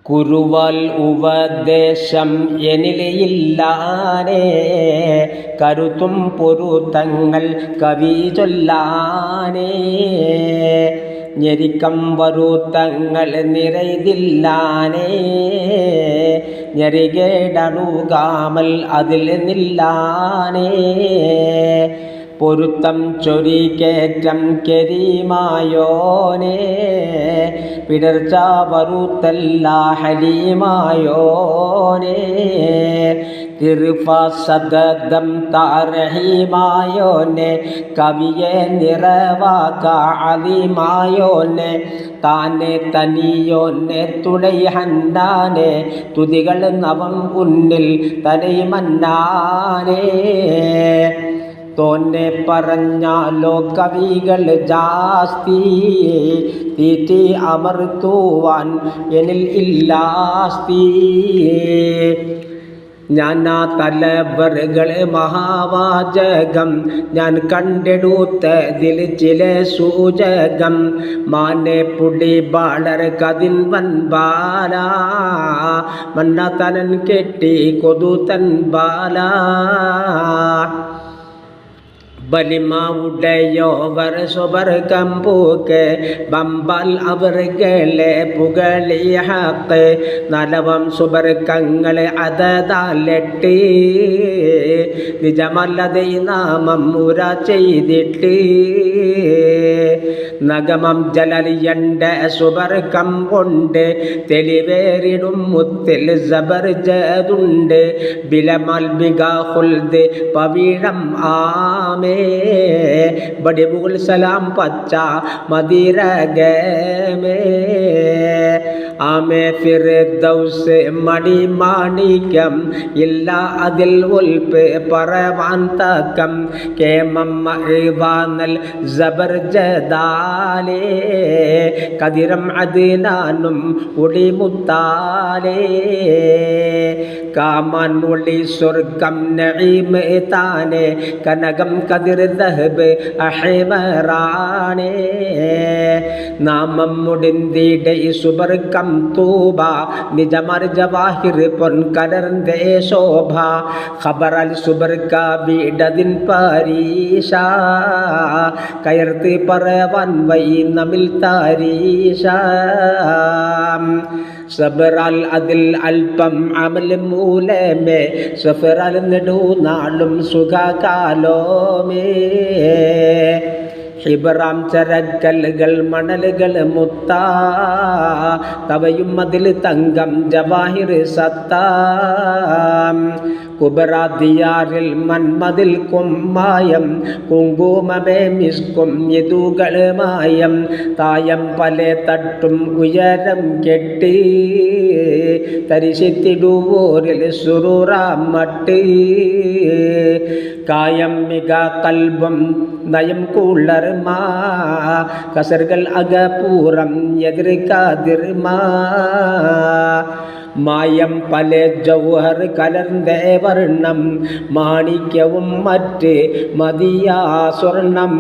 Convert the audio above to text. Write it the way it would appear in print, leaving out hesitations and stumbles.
കുറുവൽ ഉപദേശം എന്നിലില്ലാനേ, കരുത്തും പൊരുത്തങ്ങൾ കവി ചൊല്ലാനേ. ഞെരിക്കം വരുത്തങ്ങൾ നിറയ്തില്ലാനേ, ഞെറികേടണുകാമൽ അതിൽ നില്ലാനേ. പൊരുത്തം ചൊരികേറ്റം കരീമായോനേ, പിടർച്ച വരുത്തല്ല ഹലീമായോനേ. തിരുഫ സദദം താരഹീമായോനെ, കവിയെ നിറവാക അലിമായോനെ. താനെ തനിയോനെ തുണൈ ഹന്നാനെ, തുതികൾ നവം ഉന്നിൽ തനൈമന്നാനേ. തോന്നെ പറഞ്ഞാലോ കവികൾ ജാസ്തി, തീറ്റി അമർത്തുവാൻ എന്നിൽ ഇല്ലാസ്തി. ഞാനാ തലവറുകൾ മഹാവാചകം ഞാൻ കണ്ടെടുത്തതിൽ ചില സൂചകം. മാനെ പുടി ബാളർ കതിൻ വൻപാല, മണ്ണ തനൻ കെട്ടി കൊതു തൻ ബാല. ബലിമ ഉടയോവർ സുബർഗം പൂക്ക്, ബമ്പൽ അവർകളെ പുകളി ഹക്ക്. നലവം സുബർഗങ്ങൾ അതതാലെട്ട്, നിജമല്ലതൈ നാമം മുര ചെയ്തിട്ട്. നഗമം ജലലിയണ്ട സുബർഗം കൊണ്ട്, തെളിവേറിടും മുത്തിൽ ജബർജതുണ്ട്. ബിലമൽബിക ഹുൽദ് പവിഴം ആമേ, ബടിബുൽ സലാം പച്ച മദിരഗമേ. ആമേ ഫിർദൗസ് മടി മാണിക്യം, ഇല്ല അതിൽ ഉൽപ്പ് പറവാൻ തക്കം. കേമം മഅ്വാനൽ ജബർജദാലേ, കതിരം അദ്നാനും ഉടിമുത്താലേ. കാമാൻ മുളി സ്വർഗം നഈം താനേ, കനകം കതിർ ദഹബ് അഹിമറാനേ. നാമം മുടിന്തിടെ സുബർഗം തൂബ, നിജമർ ജവാഹിർ പൊൻ കലർന്തേ ശോഭ. ഖബറൽ സുബർഗ വീടതിൻ പരീശ, കയർത്ത് പറവൻ വൈ നമിൽ താരീശ. സബറാൽ അതിൽ അല്പം അമൽ മൂലമേ, സഫറാൽ നെടുനാളും സുഖകാലോമേ. ഹിബറാം ചരക്കല്ലുകൾ മണലുകൾ മുത്താ, തവയും അതിൽ തങ്കം ജവാഹിർ സത്താ. കുബറാദിയാറിൽ മന്മതിൽ കുമ്മായം, കുങ്കുമമേ മിസ്കും യദുകൾ മായം. തായം പല തട്ടും ഉയരം കെട്ടി, തരിശിത്തിടുവോരിൽ സുറൂറാമട്ട്. കായം മിക കൽബും നയം കൂളർമാ, കസറുകൾ അകപൂറം എതിർക്കാതിർമാ. മായം പല ജൗഹർ കലർന്നേ വർണ്ണം, മാണിക്യവും മറ്റ് മതിയാ സ്വർണം.